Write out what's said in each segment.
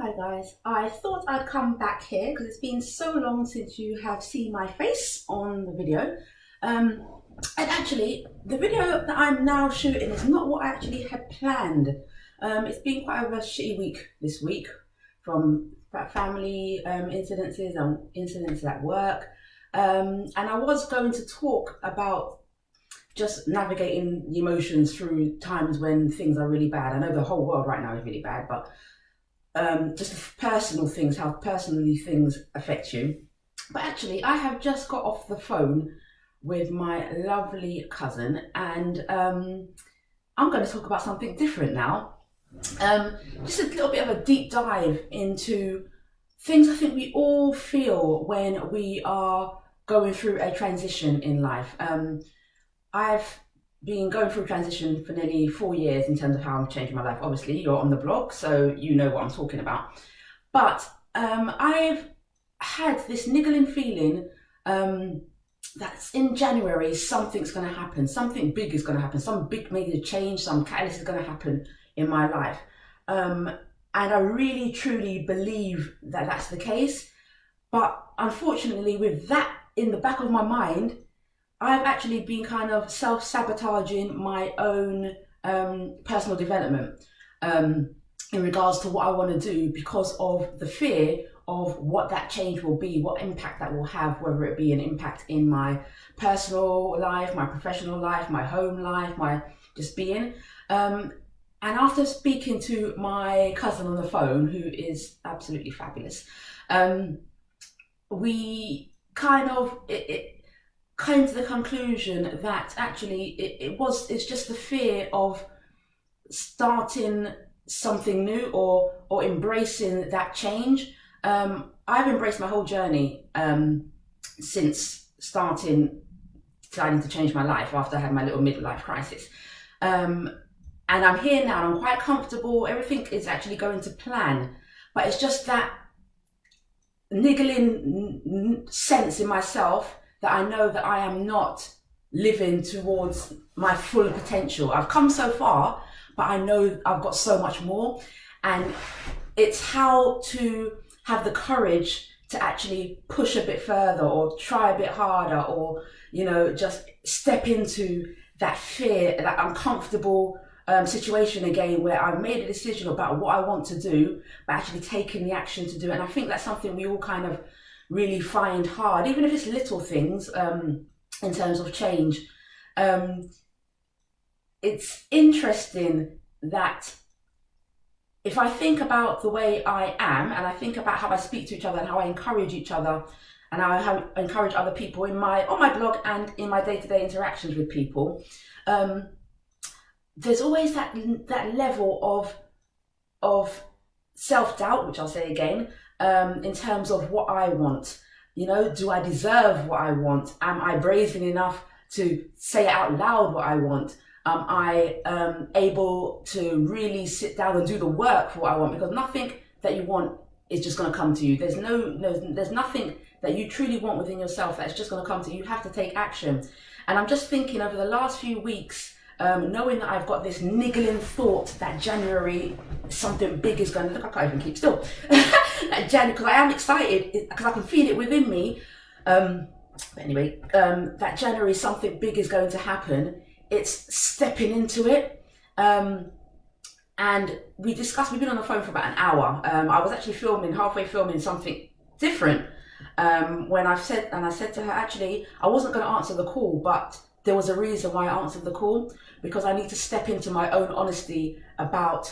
Hi guys, I thought I'd come back here because it's been so long since you have seen my face on the video. And actually, the video that I'm now shooting is not what I actually had planned. It's been quite a shitty week this week, from family incidences and incidents at work. And I was going to talk about just navigating the emotions through times when things are really bad. I know the whole world right now is really bad, but just personal things, how personally things affect you. But actually, I have just got off the phone with my lovely cousin, and I'm going to talk about something different now. Just a little bit of a deep dive into things I think we all feel when we are going through a transition in life. I've been going through transition for nearly 4 years in terms of how I'm changing my life. Obviously, you're on the blog, so you know what I'm talking about. But I've had this niggling feeling that's in January, something's going to happen. Something big is going to happen. Some big major change, some catalyst is going to happen in my life. And I really, truly believe that that's the case. But unfortunately, with that in the back of my mind, I've actually been kind of self-sabotaging my own personal development in regards to what I want to do, because of the fear of what that change will be, what impact that will have, whether it be an impact in my personal life, my professional life, my home life, my just being. And after speaking to my cousin on the phone, who is absolutely fabulous, we kind of, came to the conclusion that actually it's just the fear of starting something new or embracing that change. I've embraced my whole journey since deciding to change my life after I had my little midlife crisis. And I'm here now, I'm quite comfortable, everything is actually going to plan, but it's just that niggling sense in myself that I know that I am not living towards my full potential. I've come so far, but I know I've got so much more. And it's how to have the courage to actually push a bit further or try a bit harder, or, you know, just step into that fear, that uncomfortable situation again, where I've made a decision about what I want to do, but actually taking the action to do it. And I think that's something we all kind of really find hard, even if it's little things in terms of change. It's interesting that if I think about the way I am, and I think about how I speak to each other and how I encourage each other, and how I encourage other people on my blog and in my day-to-day interactions with people, there's always that level of self-doubt, which I'll say again, in terms of what I want. You know, do I deserve what I want? Am I brazen enough to say out loud what I want? Am I able to really sit down and do the work for what I want? Because nothing that you want is just going to come to you. There's nothing that you truly want within yourself that's just going to come to you. You have to take action. And I'm just thinking over the last few weeks, knowing that I've got this niggling thought that January something big is going to, look, I can't even keep still. January, because I am excited, because I can feel it within me. But anyway, that January something big is going to happen. It's stepping into it. And we've been on the phone for about an hour. I was actually halfway filming something different. When I said to her, actually, I wasn't going to answer the call, but there was a reason why I answered the call, because I need to step into my own honesty about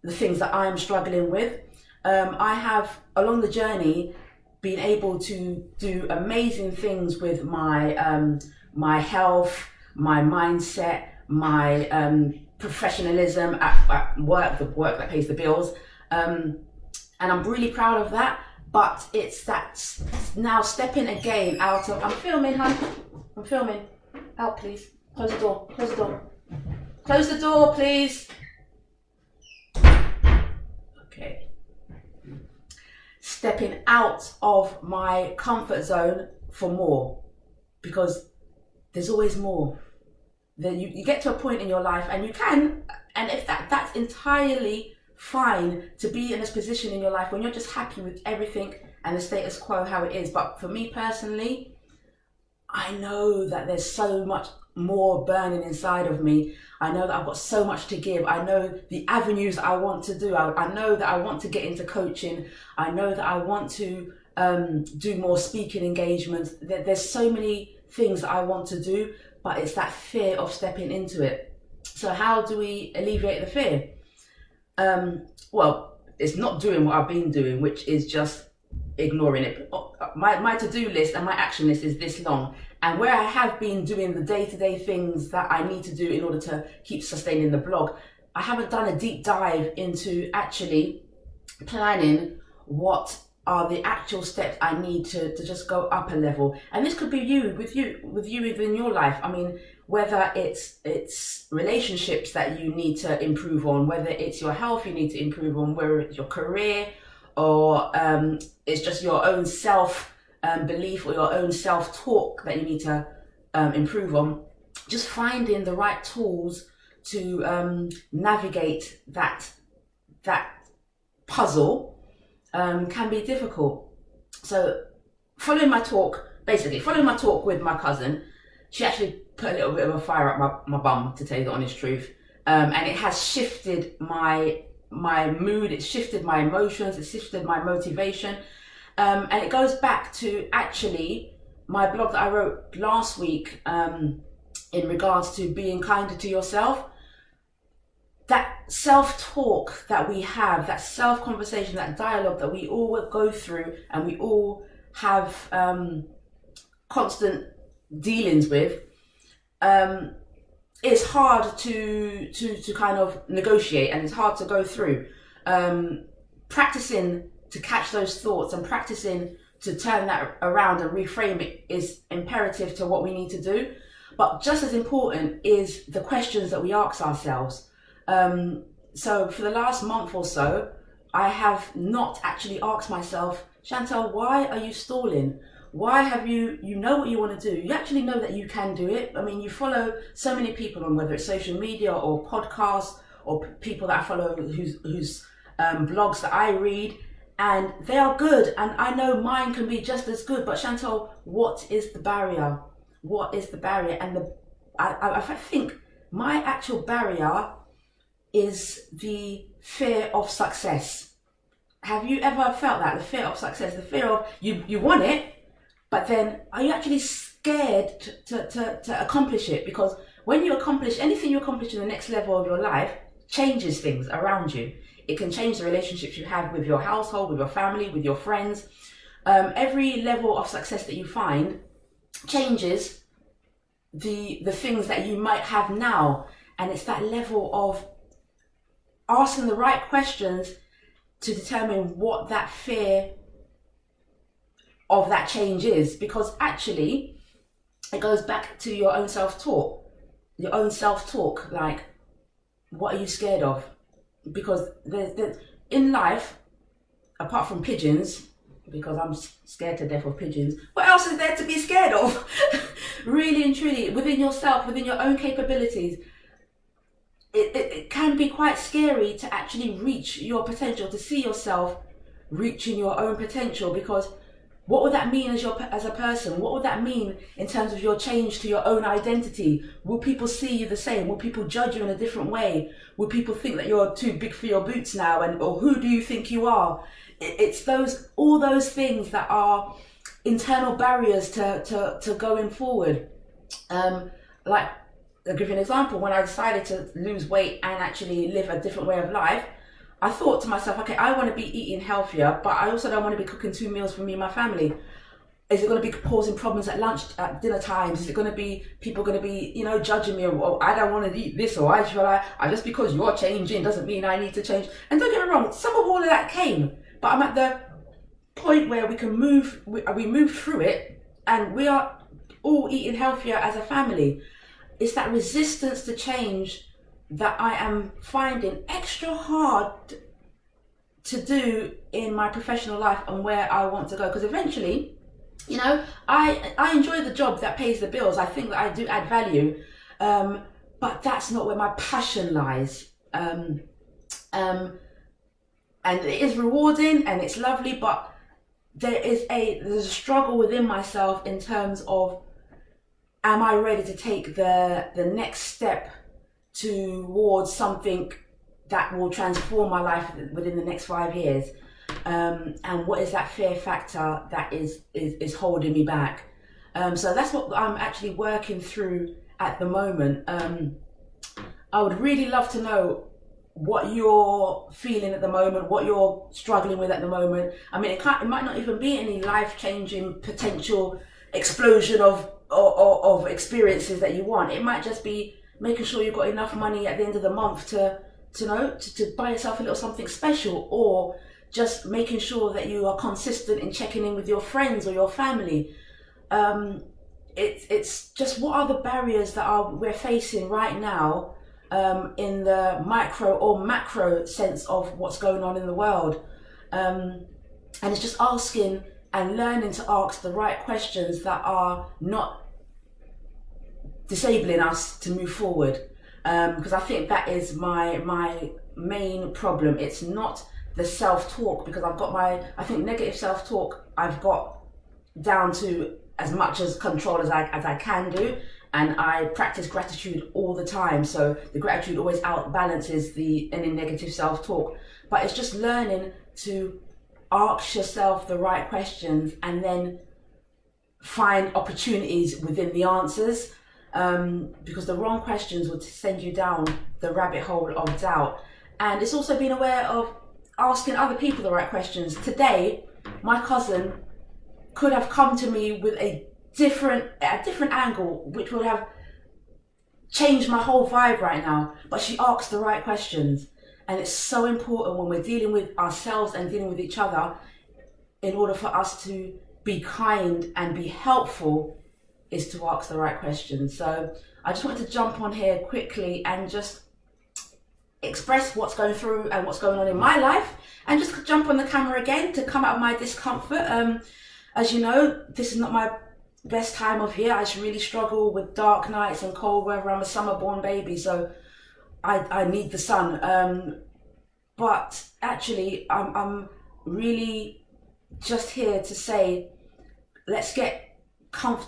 the things that I am struggling with. I have, along the journey, been able to do amazing things with my my health, my mindset, my professionalism at work, the work that pays the bills. And I'm really proud of that. But it's that now stepping again out of, I'm filming, hun. I'm filming. Out, please. Close the door. Close the door. Close the door, please. Okay. Stepping out of my comfort zone for more, because there's always more. Then you get to a point in your life, and you can, and if that's entirely fine to be in this position in your life when you're just happy with everything and the status quo how it is. But for me personally, I know that there's so much more burning inside of me. I know that I've got so much to give. I know the avenues I want to do. I know that I want to get into coaching. I know that I want to do more speaking engagements. There's so many things that I want to do, but it's that fear of stepping into it. So how do we alleviate the fear? Well, it's not doing what I've been doing, which is just ignoring it. My to-do list and my action list is this long, and where I have been doing the day-to-day things that I need to do in order to keep sustaining the blog, I haven't done a deep dive into actually planning what are the actual steps I need to just go up a level. And this could be you within your life. I mean, whether it's relationships that you need to improve on, whether it's your health you need to improve on, whether it's your career, or it's just your own self belief or your own self-talk that you need to improve on. Just finding the right tools to navigate that puzzle can be difficult. So following my talk with my cousin, she actually put a little bit of a fire up my bum, to tell you the honest truth. And it has shifted my mood, it's shifted my emotions, it's shifted my motivation. And it goes back to actually my blog that I wrote last week in regards to being kinder to yourself. That self-talk that we have, that self-conversation, that dialogue that we all go through and we all have constant dealings with, it's hard to kind of negotiate, and it's hard to go through. Practicing to catch those thoughts and practicing to turn that around and reframe it is imperative to what we need to do. But just as important is the questions that we ask ourselves. So for the last month or so, I have not actually asked myself, Chantal, why are you stalling? Why have you know what you want to do? You actually know that you can do it. I mean, you follow so many people on whether it's social media or podcasts or people that I follow whose blogs that I read, and they are good. And I know mine can be just as good. But Chantal, what is the barrier? What is the barrier? And I think my actual barrier is the fear of success. Have you ever felt that? The fear of success, the fear of you want it, but then are you actually scared to accomplish it? Because when you accomplish anything, you accomplish in the next level of your life, changes things around you. It can change the relationships you have with your household, with your family, with your friends. Every level of success that you find changes the things that you might have now. And it's that level of asking the right questions to determine what that fear of that change is. Because actually, it goes back to your own self-talk. Your own self-talk, like, what are you scared of? Because there's in life, apart from pigeons, because I'm scared to death of pigeons, what else is there to be scared of? Really and truly, within yourself, within your own capabilities, it can be quite scary to actually reach your potential, to see yourself reaching your own potential. Because what would that mean as a person? What would that mean in terms of your change to your own identity? Will people see you the same? Will people judge you in a different way? Will people think that you're too big for your boots now? Or who do you think you are? It's all those things that are internal barriers to going forward. Like, I'll give you an example. When I decided to lose weight and actually live a different way of life, I thought to myself, okay, I want to be eating healthier, but I also don't want to be cooking 2 meals for me and my family. Is it going to be causing problems at dinner times? Is it going to be people going to be, judging me? Or I don't want to eat this, or why should I? Just because you're changing doesn't mean I need to change. And don't get me wrong, some of all of that came, but I'm at the point where we move through it, and we are all eating healthier as a family. It's that resistance to change that I am finding extra hard to do in my professional life and where I want to go. Because eventually, I enjoy the job that pays the bills. I think that I do add value, but that's not where my passion lies. and it is rewarding and it's lovely, but there's a struggle within myself in terms of, am I ready to take the next step towards something that will transform my life within the next 5 years? And what is that fear factor that is holding me back? So that's what I'm actually working through at the moment. I would really love to know what you're feeling at the moment, what you're struggling with at the moment. I mean, it might not even be any life-changing potential explosion of experiences that you want. It might just be making sure you've got enough money at the end of the month to buy yourself a little something special, or just making sure that you are consistent in checking in with your friends or your family. It's just, what are the barriers that we're facing right now, in the micro or macro sense of what's going on in the world. And it's just asking and learning to ask the right questions that are not disabling us to move forward. Because I think that is my main problem. It's not the self-talk, because I think negative self-talk I've got down to as much as control as I can do. And I practice gratitude all the time. So the gratitude always outbalances any negative self-talk. But it's just learning to ask yourself the right questions and then find opportunities within the answers. Because the wrong questions would send you down the rabbit hole of doubt. And it's also being aware of asking other people the right questions. Today, my cousin could have come to me with a different angle, which would have changed my whole vibe right now, but she asked the right questions. And it's so important when we're dealing with ourselves and dealing with each other, in order for us to be kind and be helpful, is to ask the right questions. So I just wanted to jump on here quickly and just express what's going through and what's going on in my life, and just jump on the camera again to come out of my discomfort. As you know, this is not my best time of year. I just really struggle with dark nights and cold weather. I'm a summer-born baby, so I need the sun. But actually, I'm really just here to say, let's get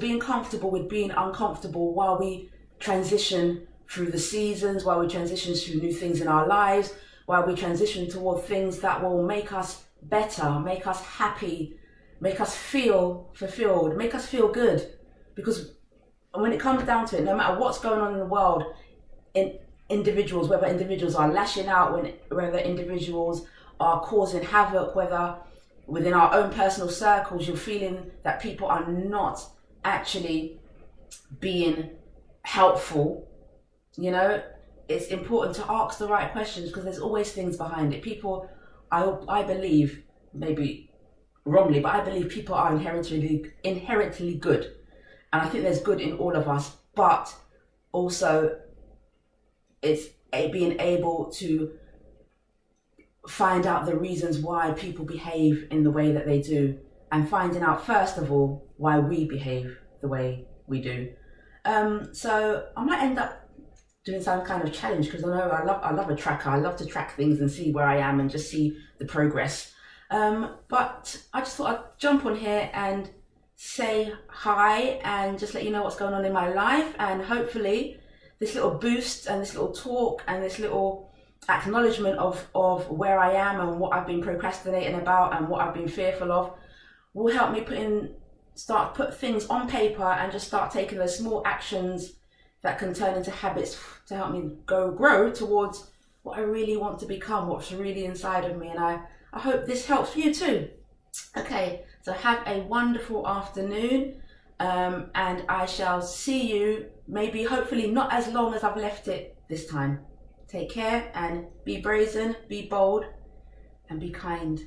being comfortable with being uncomfortable while we transition through the seasons, while we transition through new things in our lives, while we transition toward things that will make us better, make us happy, make us feel fulfilled, make us feel good. Because when it comes down to it, no matter what's going on in the world, whether individuals are lashing out, whether individuals are causing havoc, whether within our own personal circles you're feeling that people are not actually being helpful, it's important to ask the right questions, because there's always things behind it. People, I believe, maybe wrongly, but I believe people are inherently good, and I think there's good in all of us. But also, it's being able to find out the reasons why people behave in the way that they do, and finding out first of all why we behave the way we do. So I might end up doing some kind of challenge, because I know I love a tracker. I love to track things and see where I am and just see the progress. But I just thought I'd jump on here and say hi and just let you know what's going on in my life, and hopefully this little boost and this little talk and this little acknowledgement of where I am and what I've been procrastinating about and what I've been fearful of will help me put things on paper and just start taking those small actions that can turn into habits to help me grow towards what I really want to become, what's really inside of me. And I hope this helps you too. Okay, so have a wonderful afternoon, and I shall see you maybe, hopefully not as long as I've left it this time. Take care and be brazen, be bold, and be kind.